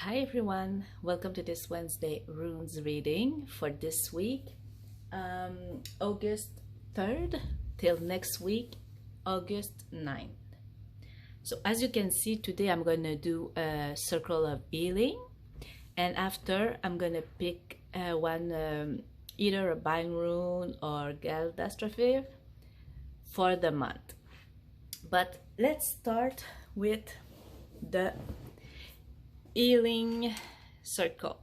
Hi everyone, welcome to this Wednesday runes reading for this week, August 3rd till next week, August 9th. So as you can see, today I'm going to do a circle of healing, and after I'm going to pick either a bind rune or Galdastrophe for the month. But let's start with the healing circle.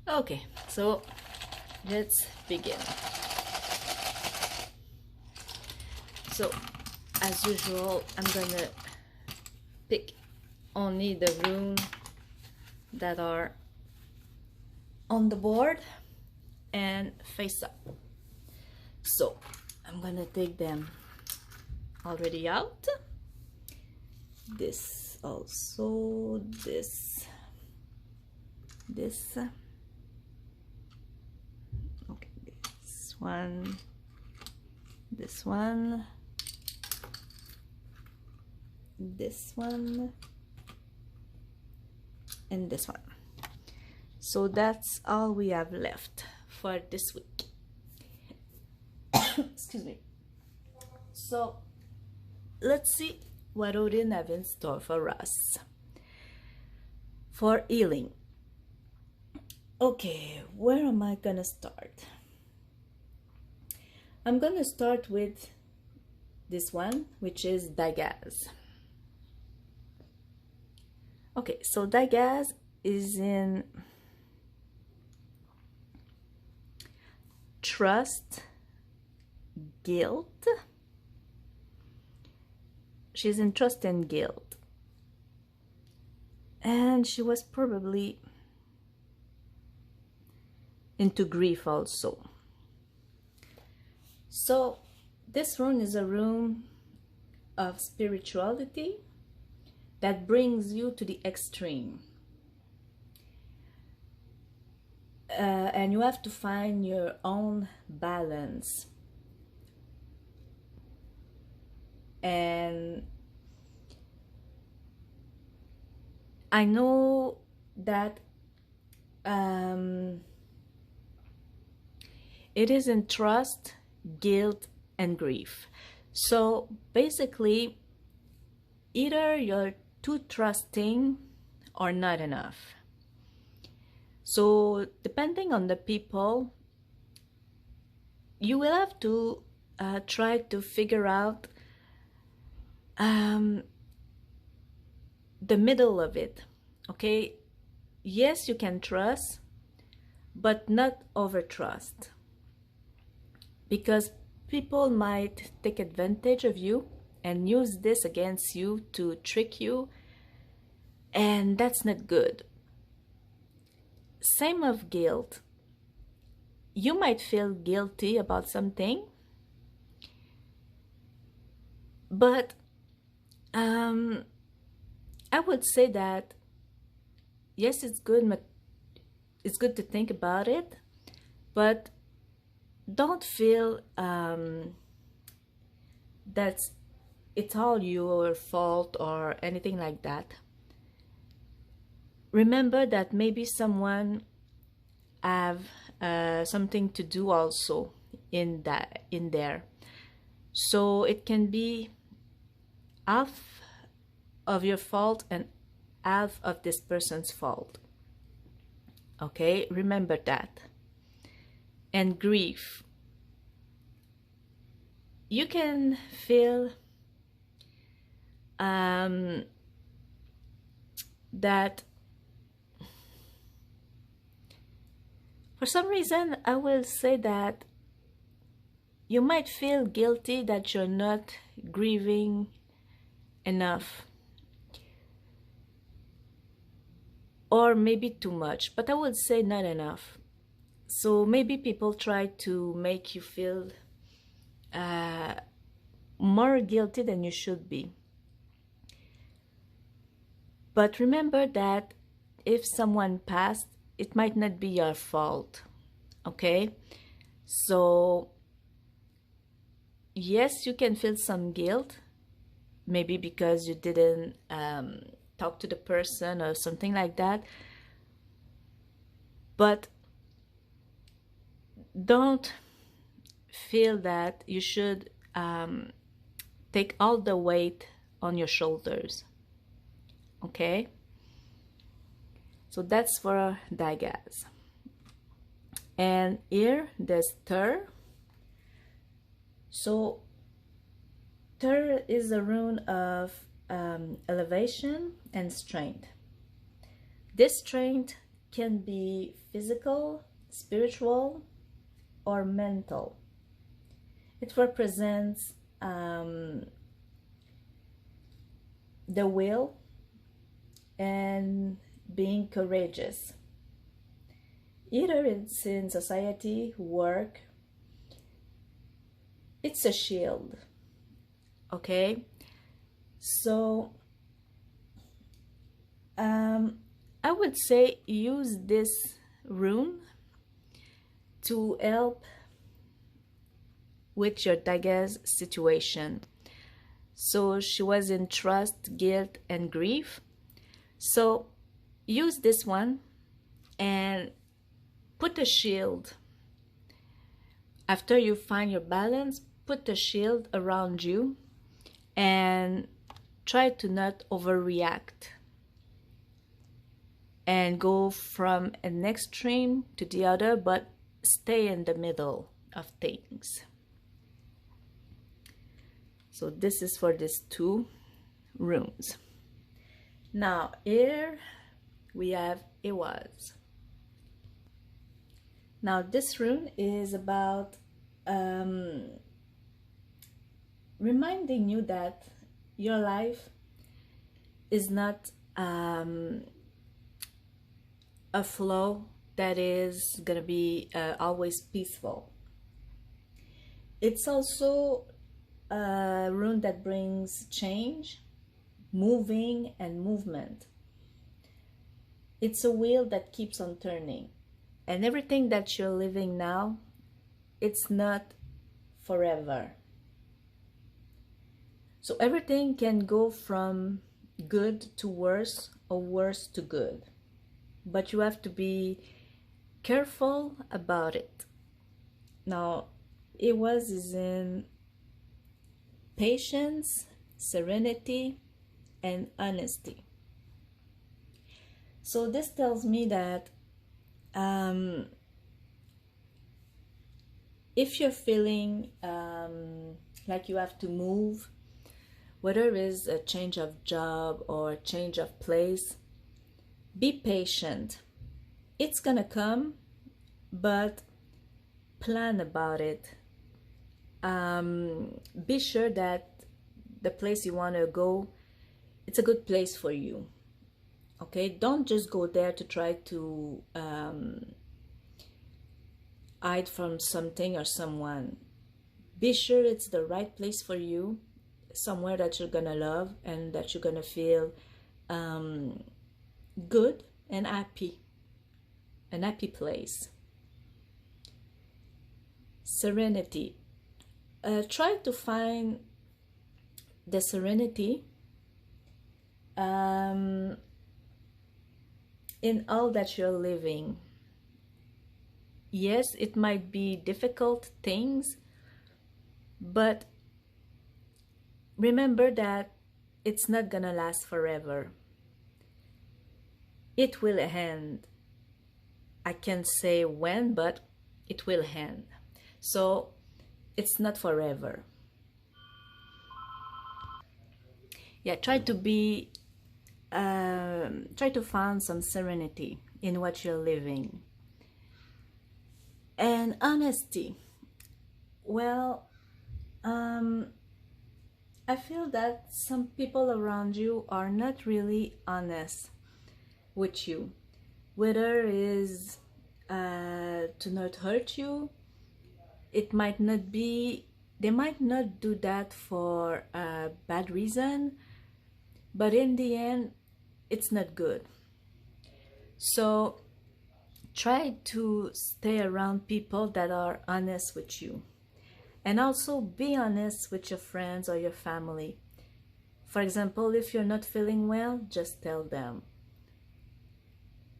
Okay, so let's begin. So as usual, I'm gonna pick only the runes that are on the board and face up. So I'm gonna take them already out. This also, this okay, this one, this one, and this one. So that's all we have left for this week. Excuse me. So let's see what Odin have in store for us for healing. Okay, where am I gonna start? I'm gonna start with this one, which is Dagaz. Okay, so Dagaz is in trust, guilt. She's in trust and guilt, and she was probably into grief also. So this rune is a rune of spirituality that brings you to the extreme, and you have to find your own balance. And I know that it is in trust, guilt, and grief. So basically, either you're too trusting or not enough. So depending on the people, you will have to try to figure out the middle of it. Okay, yes, you can trust, but not over trust, because people might take advantage of you and use this against you to trick you, and that's not good. Same of guilt. You might feel guilty about something, but I would say that yes, it's good to think about it, but don't feel that it's all your fault or anything like that. Remember that maybe someone have something to do also in there, so it can be half of your fault and half of this person's fault. Okay, remember that. And grief, you can feel that for some reason, I will say that you might feel guilty that you're not grieving enough, or maybe too much, but I would say not enough. So maybe people try to make you feel more guilty than you should be. But remember that if someone passed, it might not be your fault. Okay, so yes, you can feel some guilt, maybe because you didn't talk to the person or something like that. But don't feel that you should take all the weight on your shoulders. Okay? So that's for Dagas. And here there's Ter. So Ter is a rune of elevation and strength. This strength can be physical, spiritual, or mental. It represents the will and being courageous. Either it's in society, work, it's a shield. Okay? So I would say use this rune to help with your Daga's situation. So she was in trust, guilt, and grief. So use this one and put a shield. After you find your balance, put a shield around you and try to not overreact and go from an extreme to the other, but stay in the middle of things. So this is for these two runes. Now here we have Iwaz. Now this rune is about reminding you that your life is not a flow that is gonna be always peaceful. It's also a rune that brings change, moving, and movement. It's a wheel that keeps on turning, and everything that you're living now, it's not forever. So everything can go from good to worse or worse to good, but you have to be careful about it. Now, Iwaz is in patience, serenity, and honesty. So this tells me that if you're feeling like you have to move, whether it is a change of job or a change of place, be patient. It's gonna come, but plan about it. Be sure that the place you want to go, it's a good place for you. Okay, don't just go there to try to hide from something or someone. Be sure it's the right place for you, somewhere that you're gonna love and that you're gonna feel good and happy, an happy place. Serenity. Try to find the serenity in all that you're living. Yes, it might be difficult things, but remember that it's not gonna last forever. It will end. I can't say when, but it will end. So it's not forever. Yeah, try to find some serenity in what you're living. And honesty. Well, I feel that some people around you are not really honest with you, whether it is to not hurt you. It might not be, they might not do that for a bad reason, but in the end, it's not good. So try to stay around people that are honest with you. And also be honest with your friends or your family. For example, if you're not feeling well, just tell them.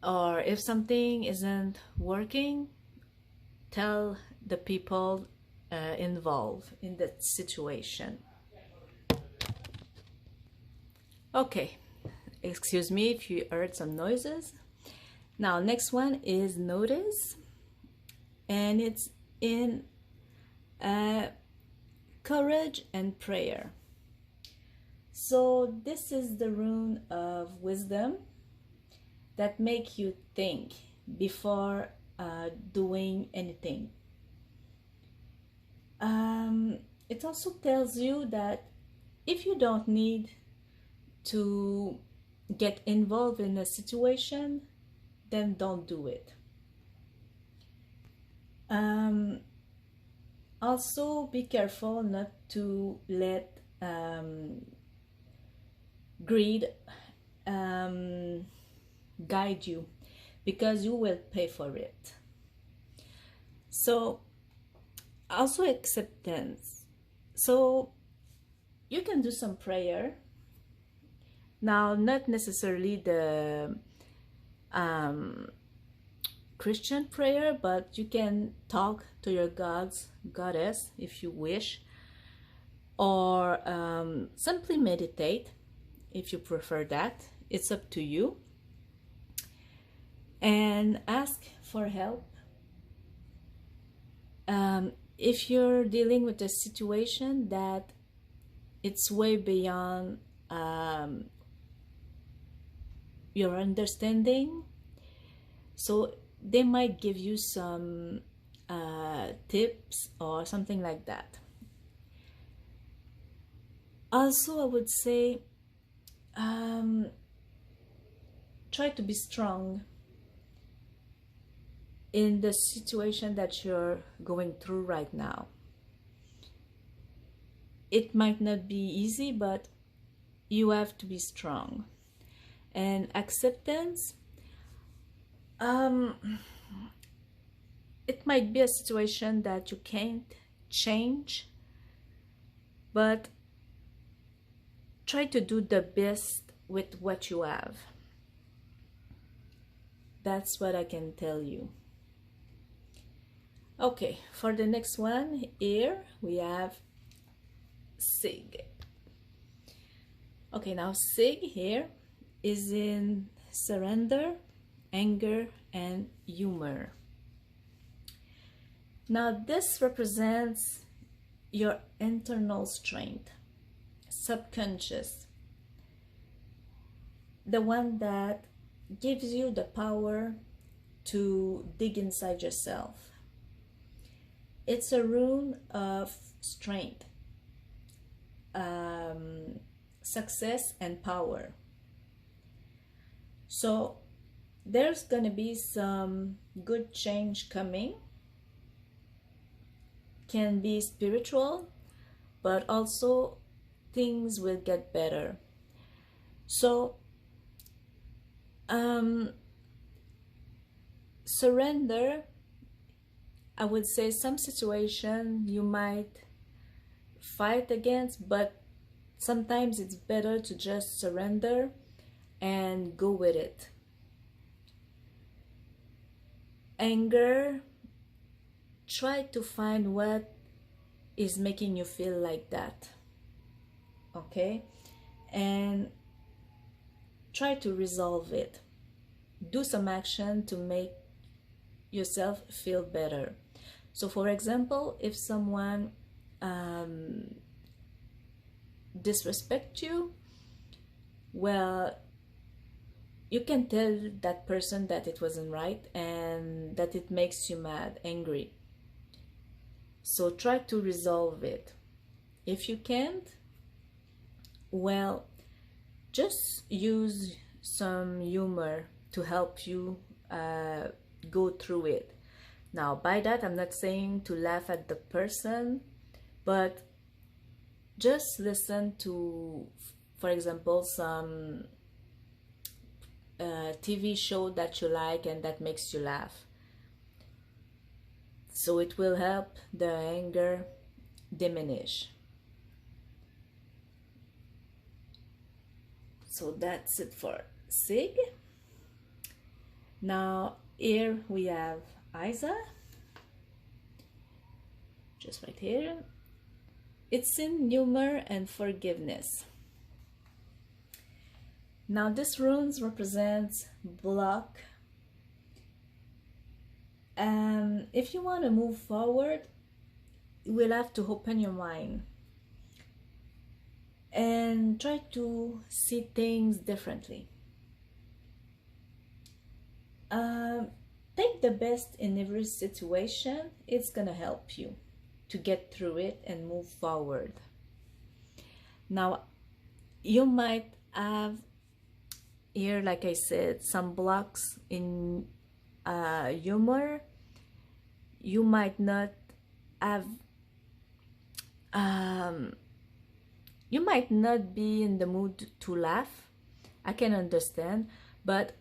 Or if something isn't working, tell the people involved in that situation. Okay, excuse me if you heard some noises. Now, next one is notice, and it's in courage and prayer. So this is the rune of wisdom that make you think before doing anything. It also tells you that if you don't need to get involved in a situation, then don't do it. Also, be careful not to let greed guide you, because you will pay for it. So, also acceptance. So, you can do some prayer. Now, not necessarily the Christian prayer, but you can talk to your goddess if you wish, or simply meditate if you prefer that. It's up to you. And ask for help. If you're dealing with a situation that it's way beyond your understanding, so they might give you some tips or something like that. Also, I would say try to be strong in the situation that you're going through right now. It might not be easy, but you have to be strong. And acceptance, it might be a situation that you can't change, but try to do the best with what you have. That's what I can tell you. Okay, for the next one, here we have Sig. Okay, now Sig here is in surrender, anger, and humor. Now this represents your internal strength, subconscious, the one that gives you the power to dig inside yourself. It's a rune of strength, success, and power. So there's gonna be some good change coming. Can be spiritual, but also things will get better. So surrender, I would say some situation you might fight against, but sometimes it's better to just surrender and go with it. Anger, try to find what is making you feel like that, okay? And try to resolve it. Do some action to make yourself feel better. So for example, if someone disrespect you, well, you can tell that person that it wasn't right and that it makes you mad, angry. So try to resolve it. If you can't, well, just use some humor to help you go through it. Now, by that, I'm not saying to laugh at the person, but just listen to, for example, some TV show that you like and that makes you laugh. So it will help the anger diminish. So that's it for Sig. Now here we have Isa, just right here. It's in humor and forgiveness. Now this runes represents block. If you want to move forward, you will have to open your mind and try to see things differently. Take the best in every situation. It's gonna help you to get through it and move forward. Now, you might have here, like I said, some blocks in humor. You might not have you might not be in the mood to laugh. I can understand, but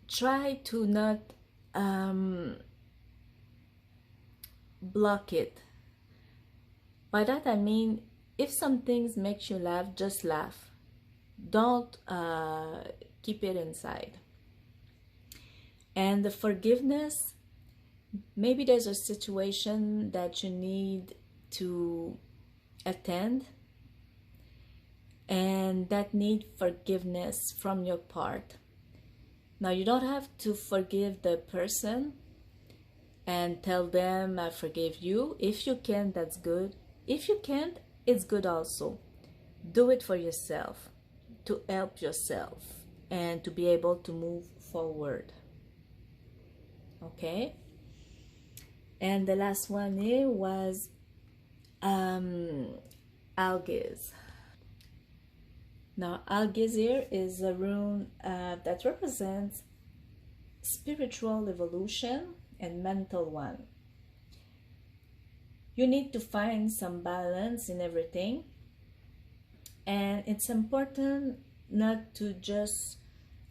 try to not block it. By that I mean, if some things make you laugh, just laugh. Don't keep it inside. And the forgiveness, maybe there's a situation that you need to attend and that need forgiveness from your part. Now you don't have to forgive the person and tell them I forgive you. If you can, that's good. If you can't, it's good also. Do it for yourself, to help yourself and to be able to move forward. Okay? And the last one here was Algiz. Now Algiz here is a rune that represents spiritual evolution and mental one. You need to find some balance in everything, and it's important not to just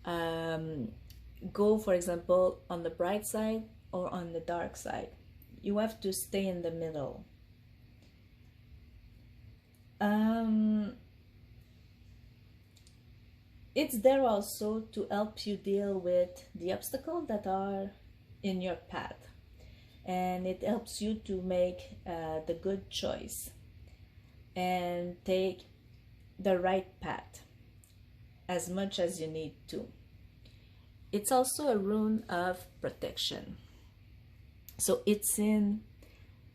go, for example, on the bright side or on the dark side. You have to stay in the middle. It's there also to help you deal with the obstacles that are in your path, and it helps you to make the good choice and take the right path as much as you need to. It's also a rune of protection. So it's in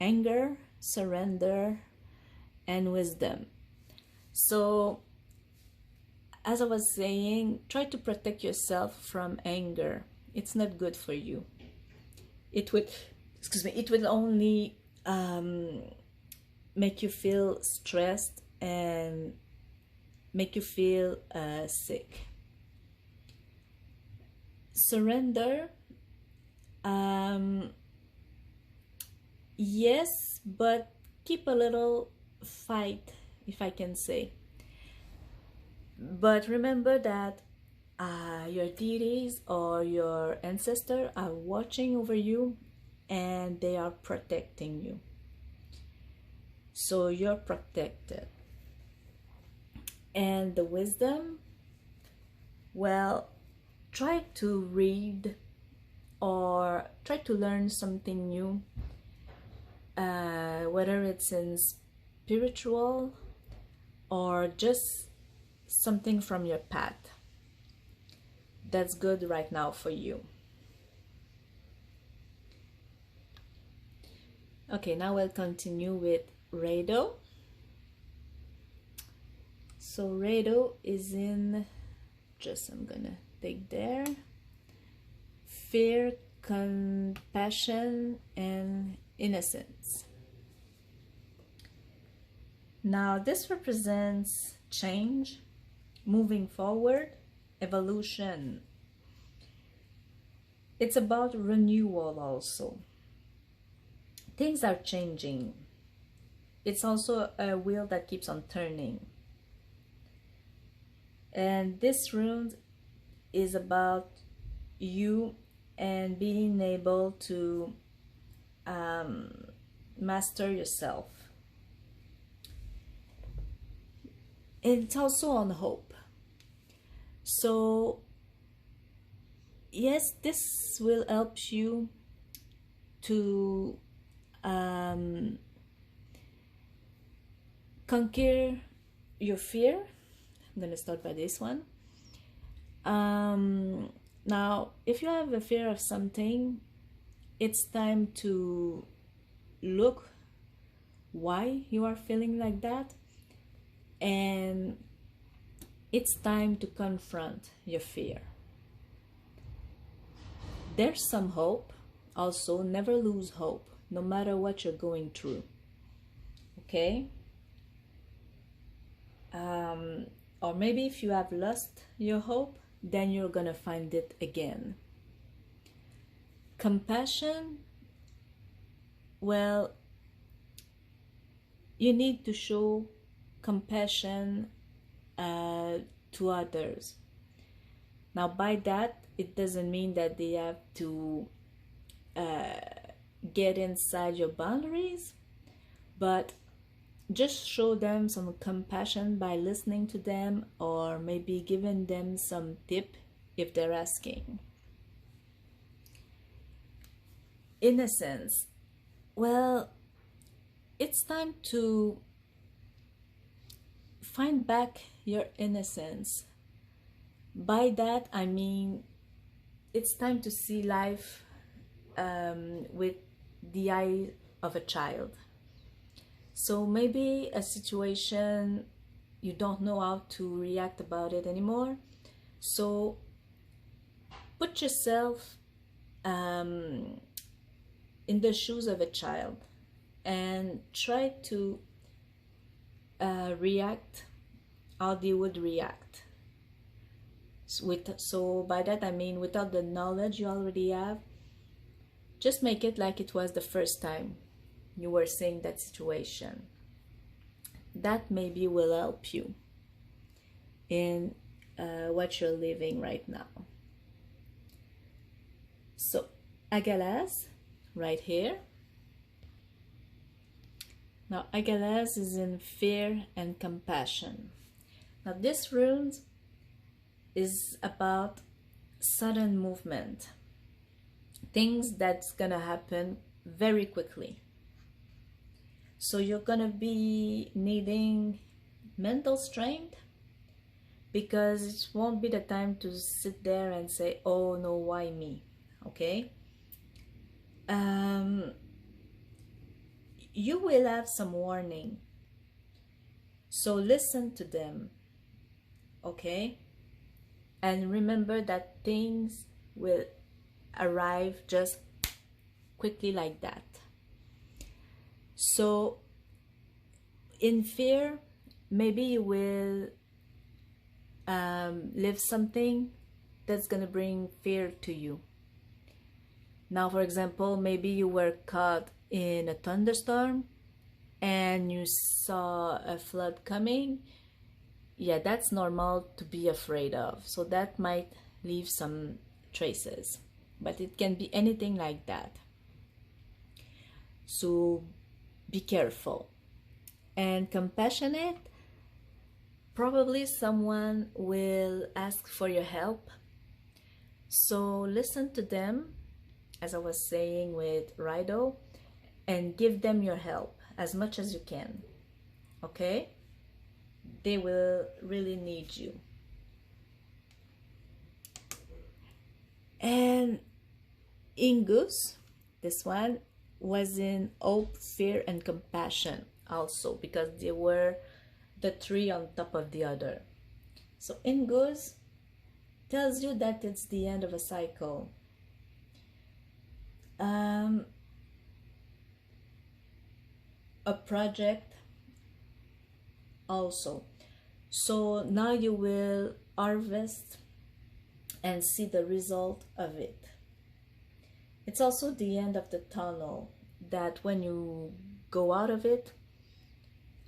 anger, surrender, and wisdom. So as I was saying, try to protect yourself from anger. It's not good for you. It will, it will only make you feel stressed and make you feel sick. Surrender, yes, but keep a little fight, if I can say. But remember that your deities or your ancestors are watching over you and they are protecting you. So you're protected. And the wisdom, well, try to read or try to learn something new, whether it's in spiritual or just something from your path. That's good right now for you. Okay, now we'll continue with Rado. So Rado is in, I'm gonna take there, fear, compassion, and innocence. Now this represents change, moving forward, evolution. It's about renewal also. Things are changing. It's also a wheel that keeps on turning. And this rune is about you and being able to master yourself. It's also on hope. So yes, this will help you to conquer your fear. I'm gonna start by this one. Now, if you have a fear of something, it's time to look why you are feeling like that, and it's time to confront your fear. There's some hope. Also, never lose hope, no matter what you're going through. Okay? Or maybe if you have lost your hope, then you're gonna find it again. Compassion, well, you need to show compassion to others. Now, by that, it doesn't mean that they have to get inside your boundaries, but just show them some compassion by listening to them, or maybe giving them some tip if they're asking. Innocence. Well, it's time to find back your innocence. By that, I mean it's time to see life with the eye of a child. So maybe a situation, you don't know how to react about it anymore. So put yourself in the shoes of a child and try to react how they would react. So by that I mean, without the knowledge you already have, just make it like it was the first time you were seeing that situation. That maybe will help you in what you're living right now. So Agalas, right here. Now Agalas is in fear and compassion. Now this rune is about sudden movement, things that's gonna happen very quickly. So you're gonna be needing mental strength, because it won't be the time to sit there and say, oh no, why me? Okay? You will have some warning, so listen to them. Okay? And remember that things will arrive just quickly like that. So in fear, maybe you will live something that's gonna bring fear to you. Now, for example, maybe you were caught in a thunderstorm and you saw a flood coming. Yeah, that's normal to be afraid of. So that might leave some traces, but it can be anything like that. So be careful and compassionate. Probably someone will ask for your help. So listen to them, as I was saying with Rido, and give them your help as much as you can. Okay? They will really need you. And Ingus, this one was in hope, fear, and compassion also, because they were the three on top of the other. So Ingus tells you that it's the end of a cycle. A project also. So now you will harvest and see the result of it. It's also the end of the tunnel, that when you go out of it,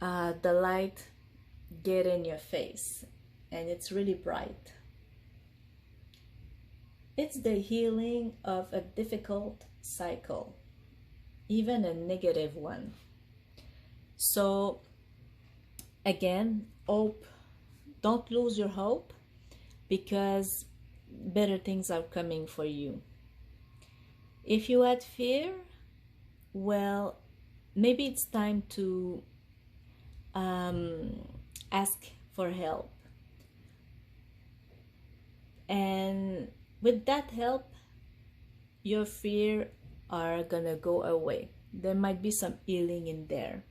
the light get in your face and it's really bright. It's the healing of a difficult cycle, even a negative one. So again, hope, don't lose your hope, because better things are coming for you. If you had fear, well, maybe it's time to ask for help. And with that help, your fear are gonna go away. There might be some healing in there.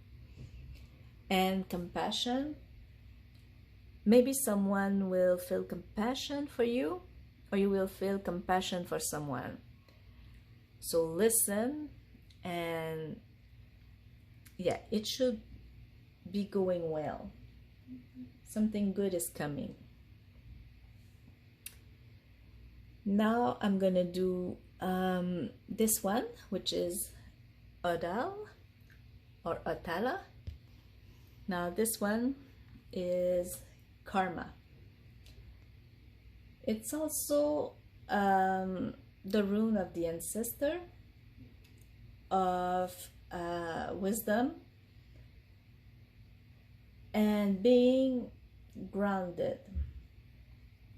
And compassion, maybe someone will feel compassion for you, or you will feel compassion for someone. So listen, and yeah, it should be going well. Something good is coming. Now I'm gonna do this one, which is Odal or Otala. Now this one is karma. It's also the rune of the ancestor, of wisdom, and being grounded.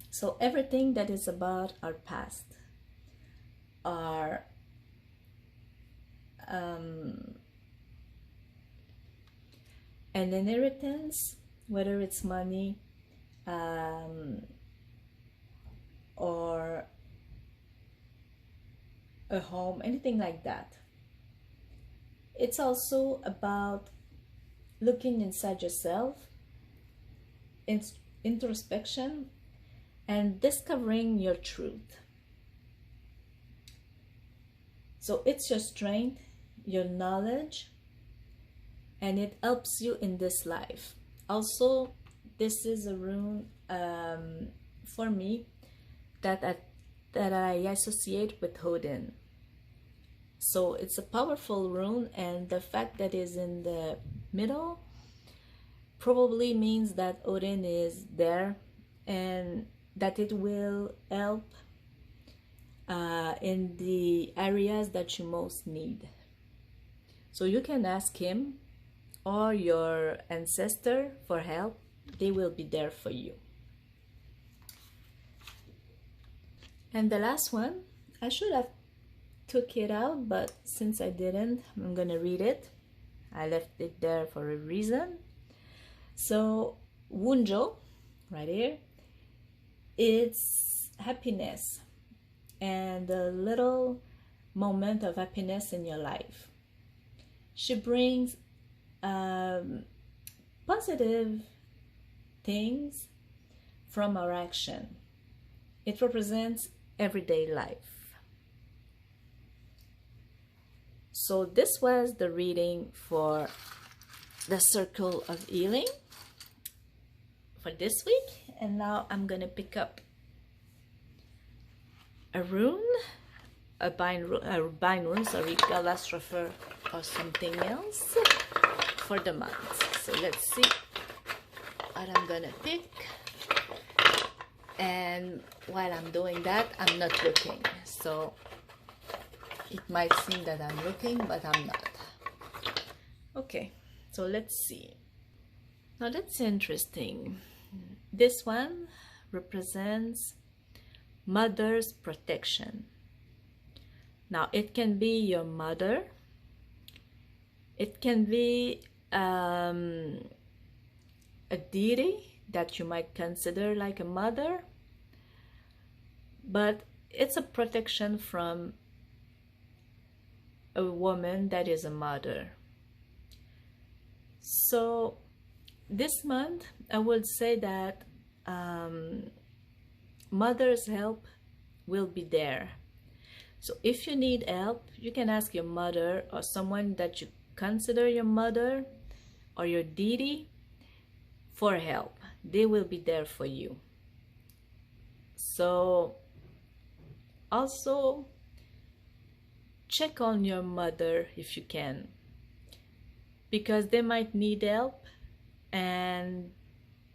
So everything that is about our past, our an inheritance, whether it's money or a home, anything like that. It's also about looking inside yourself, introspection, and discovering your truth. So it's your strength, your knowledge, and it helps you in this life. Also, this is a rune for me that I associate with Odin. So it's a powerful rune, and the fact that it's in the middle probably means that Odin is there and that it will help in the areas that you most need. So you can ask him or your ancestor for help. They will be there for you. And the last one, I should have took it out, but since I didn't, I'm gonna read it. I left it there for a reason. So Wunjo, right here, it's happiness and a little moment of happiness in your life. She brings positive things from our action. It represents everyday life. So this was the reading for the Circle of Healing for this week. And now I'm gonna pick up a rune, a bind rune, sorry, Galastropher or something else for the month. So let's see what I'm gonna pick. And while I'm doing that, I'm not looking. So it might seem that I'm looking, but I'm not. Okay, so let's see. Now that's interesting. This one represents mother's protection. Now it can be your mother. It can be a deity that you might consider like a mother, but it's a protection from a woman that is a mother. So this month I would say that mother's help will be there. So if you need help, you can ask your mother or someone that you consider your mother or your deity for help. They will be there for you. So also check on your mother if you can, because they might need help and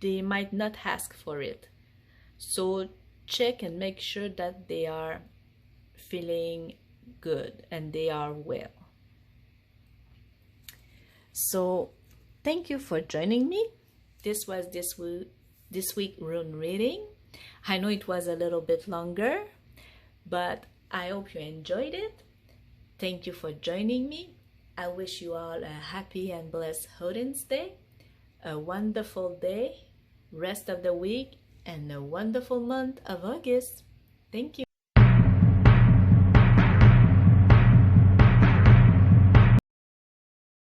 they might not ask for it. So check and make sure that they are feeling good and they are well. So thank you for joining me. This was this week rune reading. I know it was a little bit longer, but I hope you enjoyed it. Thank you for joining me. I wish you all a happy and blessed Hoden's Day, a wonderful day, rest of the week, and a wonderful month of August. Thank you.